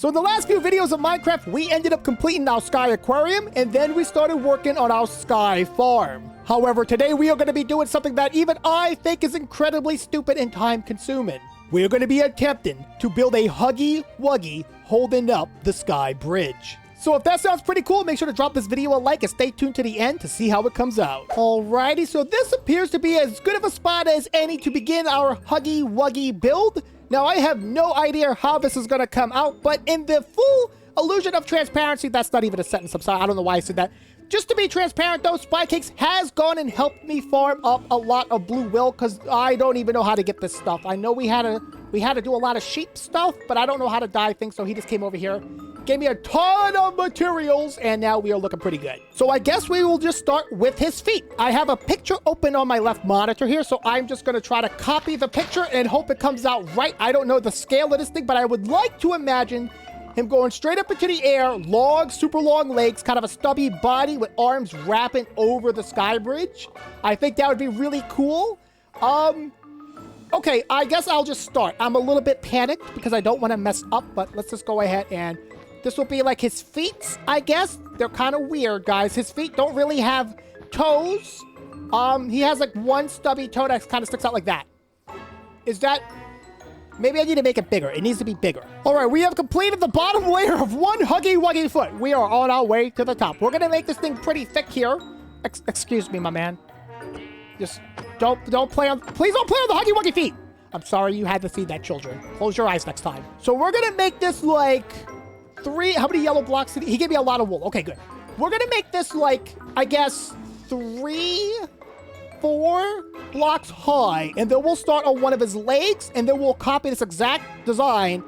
So in the last few videos of Minecraft, we ended up completing our sky aquarium, and then we started working on our sky farm. However, today we are going to be doing something that even I think is incredibly stupid and time consuming. We are going to be attempting to build a Huggy Wuggy holding up the sky bridge. So if that sounds pretty cool, make sure to drop this video a like and stay tuned to the end to see how it comes out. Alrighty, so this appears to be as good of a spot as any to begin our Huggy Wuggy build. Now, I have no idea how this is going to come out, but in the full illusion of transparency, that's not even a sentence, I'm sorry, I don't know why I said that. Just to be transparent, though, Spycakes has gone and helped me farm up a lot of blue will, because I don't even know how to get this stuff. I know we had to do a lot of sheep stuff, but I don't know how to dye things, so he just came over here, gave me a ton of materials, and now we are looking pretty good. So I guess we will just start with his feet. I have a picture open on my left monitor here, so I'm just going to try to copy the picture and hope it comes out right. I don't know the scale of this thing, but I would like to imagine him going straight up into the air, long, super long legs, kind of a stubby body with arms wrapping over the sky bridge. I think that would be really cool. Okay, I guess I'll just start. I'm a little bit panicked because I don't want to mess up, but let's just go ahead and this will be like his feet, I guess. They're kind of weird, guys. His feet don't really have toes. He has like one stubby toe that kind of sticks out like that. Is that... Maybe I need to make it bigger. It needs to be bigger. All right, we have completed the bottom layer of one Huggy Wuggy foot. We are on our way to the top. We're going to make this thing pretty thick here. Excuse me, my man. Just don't play on... Please don't play on the Huggy Wuggy feet. I'm sorry you had to feed that, children. Close your eyes next time. So we're going to make this like... How many yellow blocks did he gave me a lot of wool. Okay, good. We're going to make this like, I guess, 4 blocks high, and then we'll start on one of his legs, and then we'll copy this exact design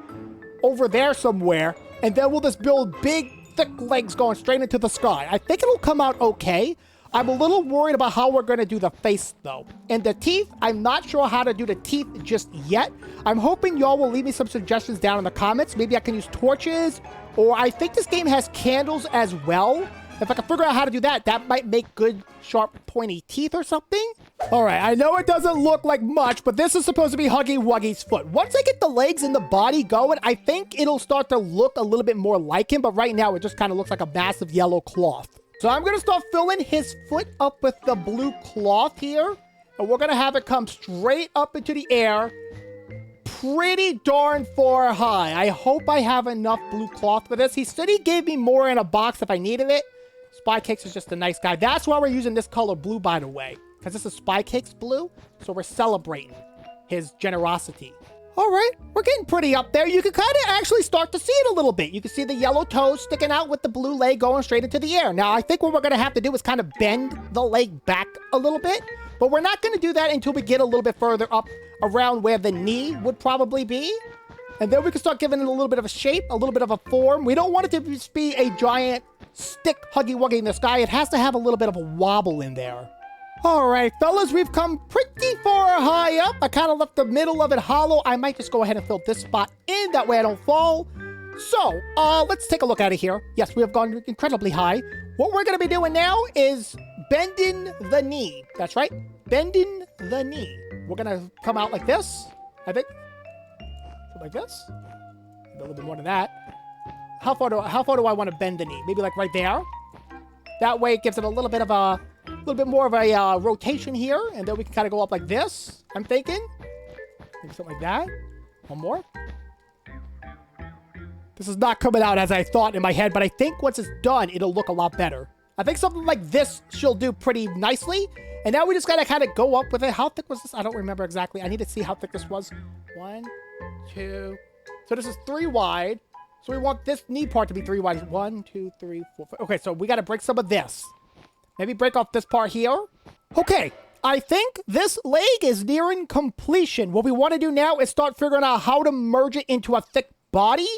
over there somewhere, and then we'll just build big, thick legs going straight into the sky. I think it'll come out okay. I'm a little worried about how we're going to do the face, though. And the teeth, I'm not sure how to do the teeth just yet. I'm hoping y'all will leave me some suggestions down in the comments. Maybe I can use torches, or I think this game has candles as well. If I can figure out how to do that, that might make good, sharp, pointy teeth or something. All right, I know it doesn't look like much, but this is supposed to be Huggy Wuggy's foot. Once I get the legs and the body going, I think it'll start to look a little bit more like him, but right now it just kind of looks like a massive yellow cloth. So I'm going to start filling his foot up with the blue cloth here, and we're going to have it come straight up into the air, pretty darn far high. I hope I have enough blue cloth for this. He said he gave me more in a box if I needed it. Spycakes is just a nice guy. That's why we're using this color blue, by the way, because this is Spycakes blue, so we're celebrating his generosity. All right, we're getting pretty up there. You can kind of actually start to see it a little bit. You can see the yellow toes sticking out with the blue leg going straight into the air. Now, I think what we're going to have to do is kind of bend the leg back a little bit, but we're not going to do that until we get a little bit further up around where the knee would probably be. And then we can start giving it a little bit of a shape, a little bit of a form. We don't want it to just be a giant stick Huggy Wuggy in the sky. It has to have a little bit of a wobble in there. All right, fellas, we've come pretty far high up. I kind of left the middle of it hollow. I might just go ahead and fill this spot in. That way I don't fall. So, let's take a look at it here. Yes, we have gone incredibly high. What we're going to be doing now is bending the knee. That's right, bending the knee. We're going to come out like this, I think. Like this. A little bit more than that. How far do I want to bend the knee? Maybe like right there. That way it gives it a little bit more of a rotation here, and then we can kind of go up like this. I'm thinking maybe something like that. One more. This is not coming out as I thought in my head, but I think once it's done, it'll look a lot better. I think something like this she'll do pretty nicely. And now we just gotta kind of go up with it. How thick was this? I don't remember exactly. I need to see how thick this was. 1, 2. So this is 3 wide. So we want this knee part to be 3 wide. 1, 2, 3, 4, 5. Okay, so we got to break some of this. Maybe break off this part here. Okay, I think this leg is nearing completion. What we want to do now is start figuring out how to merge it into a thick body,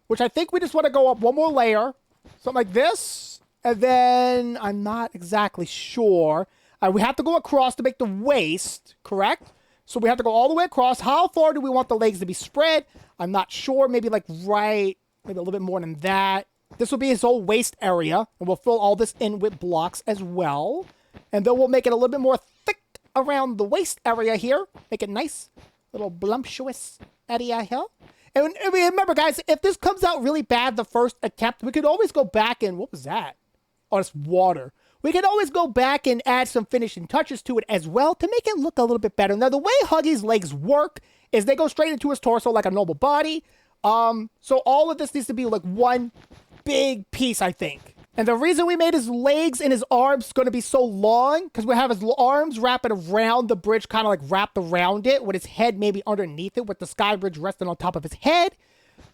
which I think we just want to go up one more layer. Something like this. And then I'm not exactly sure. We have to go across to make the waist, correct? So we have to go all the way across. How far do we want the legs to be spread? I'm not sure. Maybe like right, maybe a little bit more than that. This will be his whole waist area, and we'll fill all this in with blocks as well. And then we'll make it a little bit more thick around the waist area here. Make it nice, little voluptuous area here. And remember, guys, if this comes out really bad the first attempt, we could always go back and... What was that? Oh, it's water. We can always go back and add some finishing touches to it as well to make it look a little bit better. Now, the way Huggy's legs work is they go straight into his torso like a normal body. So all of this needs to be like one big piece, I think. And the reason we made his legs and his arms going to be so long, because we have his arms wrapping around the bridge, kind of like wrapped around it, with his head maybe underneath it, with the sky bridge resting on top of his head.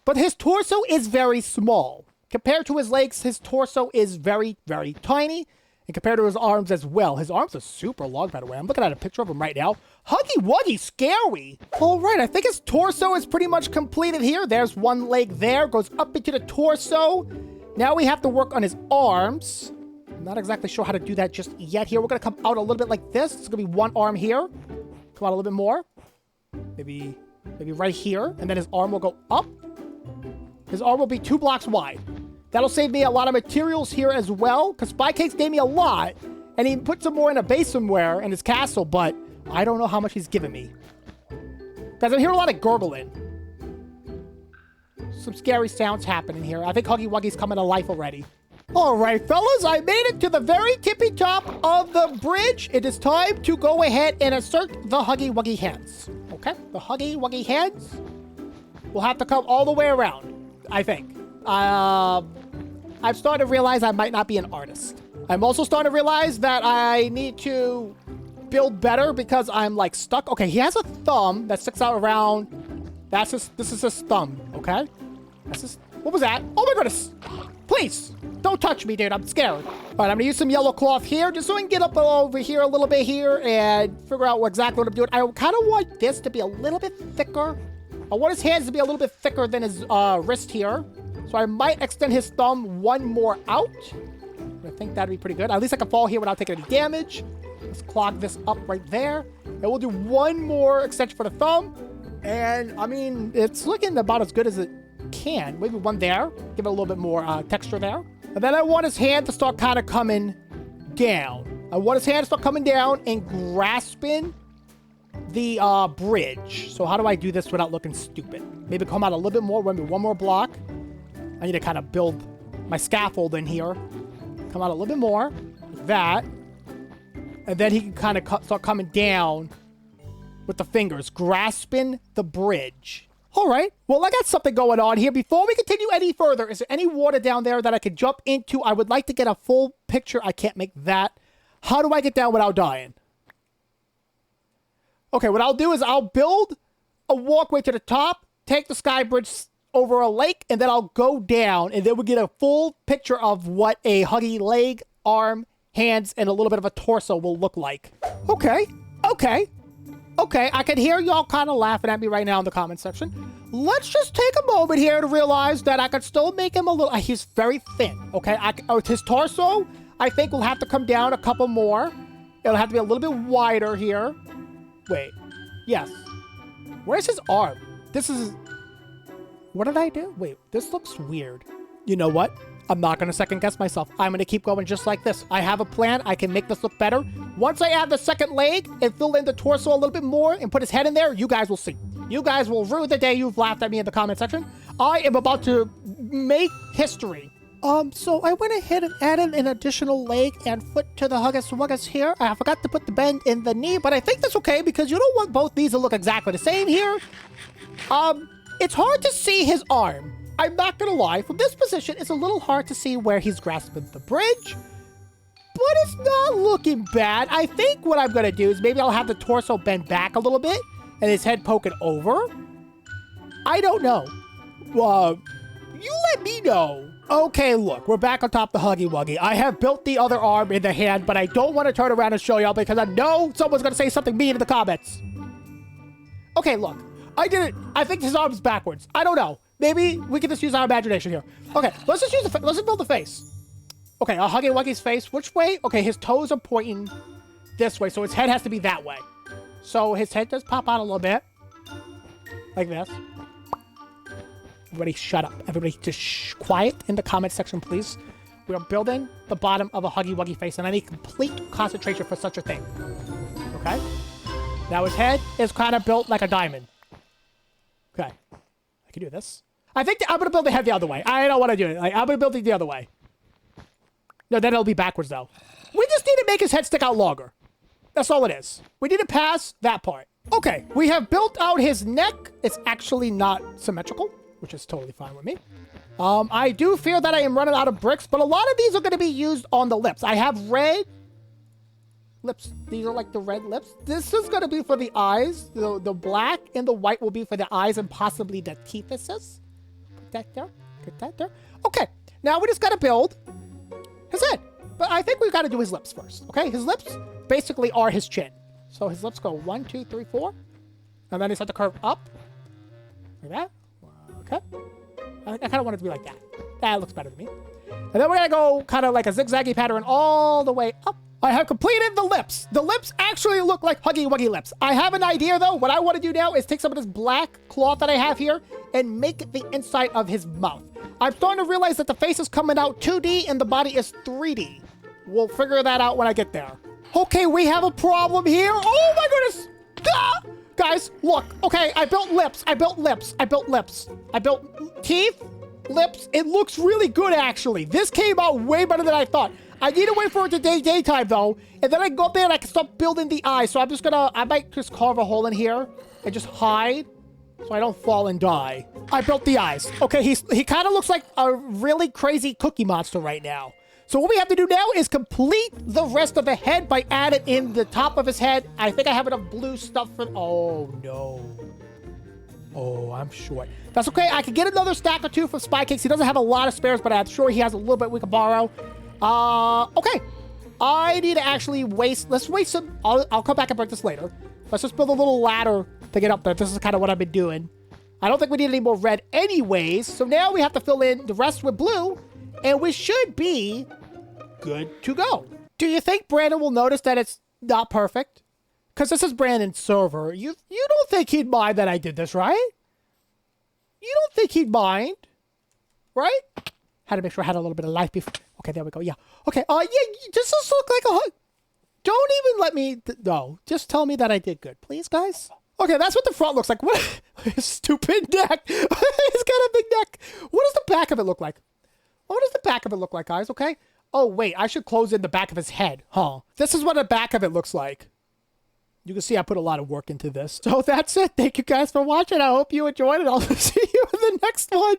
But his torso is very small. Compared to his legs, his torso is very, very tiny. And compared to his arms as well. His arms are super long, by the way. I'm looking at a picture of him right now. Huggy Wuggy, scary. All right, I think his torso is pretty much completed here. There's one leg there, goes up into the torso. Now we have to work on his arms. I'm not exactly sure how to do that just yet here. We're going to come out a little bit like this. It's going to be one arm here. Come out a little bit more. Maybe right here. And then his arm will go up. His arm will be 2 blocks wide. That'll save me a lot of materials here as well. Because Spycakes gave me a lot. And he put some more in a base somewhere in his castle. But I don't know how much he's given me. Guys, I'm hearing a lot of gurgling. Some scary sounds happening here. I think Huggy Wuggy's coming to life already. All right, fellas, I made it to the very tippy top of the bridge. It is time to go ahead and insert the Huggy Wuggy hands. Okay, the Huggy Wuggy hands will have to come all the way around, I think. I'm starting to realize I might not be an artist. I'm also starting to realize that I need to build better because I'm like stuck. Okay, he has a thumb that sticks out around. This is his thumb, okay? What was that? Oh my goodness! Please, don't touch me, dude. I'm scared. All right, I'm gonna use some yellow cloth here just so I can get up over here a little bit here and figure out exactly what I'm doing. I kind of want this to be a little bit thicker. I want his hands to be a little bit thicker than his wrist here. So I might extend his thumb one more out. I think that'd be pretty good. At least I can fall here without taking any damage. Let's clog this up right there. And we'll do one more extension for the thumb. And, I mean, it's looking about as good as it can. Maybe one there. Give it a little bit more texture there. And then I want his hand to start kind of coming down. I want his hand to start coming down and grasping the bridge. So how do I do this without looking stupid? Maybe come out a little bit more. Maybe one more block. I need to kind of build my scaffold in here. Come out a little bit more. Like that. And then he can kind of start coming down with the fingers, grasping the bridge. All right. Well, I got something going on here. Before we continue any further, is there any water down there that I could jump into? I would like to get a full picture. I can't make that. How do I get down without dying? Okay, what I'll do is I'll build a walkway to the top, take the sky bridge over a lake, and then I'll go down, and then we'll get a full picture of what a Huggy leg, arm, hands, and a little bit of a torso will look like. Okay. Okay, I can hear y'all kind of laughing at me right now in the comment section. Let's just take a moment here to realize that I could still make him a little... he's very thin, okay? His torso, I think, will have to come down a couple more. It'll have to be a little bit wider here. Wait. Yes. Where's his arm? This is... What did I do? Wait, this looks weird. You know what? I'm not going to second guess myself. I'm going to keep going just like this. I have a plan. I can make this look better. Once I add the second leg and fill in the torso a little bit more and put his head in there, you guys will see. You guys will rue the day you've laughed at me in the comment section. I am about to make history. So I went ahead and added an additional leg and foot to the Huggus Wuggus here. I forgot to put the bend in the knee, but I think that's okay because you don't want both these to look exactly the same here. It's hard to see his arm. I'm not gonna lie, from this position, it's a little hard to see where he's grasping the bridge, but it's not looking bad. I think what I'm gonna do is maybe I'll have the torso bend back a little bit and his head poking over. I don't know. You let me know. Okay, look, we're back on top of the Huggy Wuggy. I have built the other arm in the hand, but I don't want to turn around and show y'all because I know someone's gonna say something mean in the comments. Okay, look, I did it. I think his arm's backwards. I don't know. Maybe we can just use our imagination here. Okay, let's just use let's just build the face. Okay, Huggy Wuggy's face. Which way? Okay, his toes are pointing this way, so his head has to be that way. So his head does pop out a little bit. Like this. Everybody shut up. Everybody just quiet in the comment section, please. We are building the bottom of a Huggy Wuggy face, and I need complete concentration for such a thing. Okay? Now his head is kind of built like a diamond. Okay. I can do this. I think I'm going to build the head the other way. I don't want to do it. Like, I'm going to build it the other way. No, then it'll be backwards, though. We just need to make his head stick out longer. That's all it is. We need to pass that part. Okay, we have built out his neck. It's actually not symmetrical, which is totally fine with me. I do fear that I am running out of bricks, but a lot of these are going to be used on the lips. I have red lips. These are like the red lips. This is going to be for the eyes. The black and the white will be for the eyes and possibly the teethuses. Put that there. Get that there. Okay, now we just got to build his head. But I think we've got to do his lips first, okay? His lips basically are his chin. So his lips go 1, 2, 3, 4. And then they start to curve up. Like that. Okay. I kind of want it to be like that. That looks better to me. And then we're going to go kind of like a zigzaggy pattern all the way up. I have completed the lips. The lips actually look like Huggy Wuggy lips. I have an idea, though. What I want to do now is take some of this black cloth that I have here and make it the inside of his mouth. I'm starting to realize that the face is coming out 2D and the body is 3D. We'll figure that out when I get there. Okay, we have a problem here. Oh my goodness. Ah! Guys, look. Okay, I built lips. I built lips. I built lips. I built teeth, lips. It looks really good, actually. This came out way better than I thought. I need to wait for it to daytime, though. And then I can go up there and I can start building the eyes. So I'm just gonna, I might just carve a hole in here and just hide so I don't fall and die. I built the eyes. Okay, he kind of looks like a really crazy cookie monster right now. So what we have to do now is complete the rest of the head by adding in the top of his head. I think I have enough blue stuff for... Oh, no. Oh, I'm short. That's okay. I can get another stack or two from Spy Cakes. He doesn't have a lot of spares, but I'm sure he has a little bit we can borrow. Okay. I need to actually waste... Let's waste some... I'll come back and break this later. Let's just build a little ladder to get up there. This is kind of what I've been doing. I don't think we need any more red anyways. So now we have to fill in the rest with blue. And we should be good to go. Do you think Brandon will notice that it's not perfect? Because this is Brandon's server. You don't think he'd mind that I did this, right? You don't think he'd mind, right? Had to make sure I had a little bit of life before. Okay, there we go. Yeah. Okay. Yeah. Does this look like a hug? Don't even let me. No. Just tell me that I did good, please, guys. Okay, that's what the front looks like. What? Stupid neck. He's got a big neck. What does the back of it look like? What does the back of it look like, guys? Okay. Oh, wait. I should close in the back of his head, huh? This is what the back of it looks like. You can see I put a lot of work into this. So that's it. Thank you guys for watching. I hope you enjoyed it. I'll see you in the next one.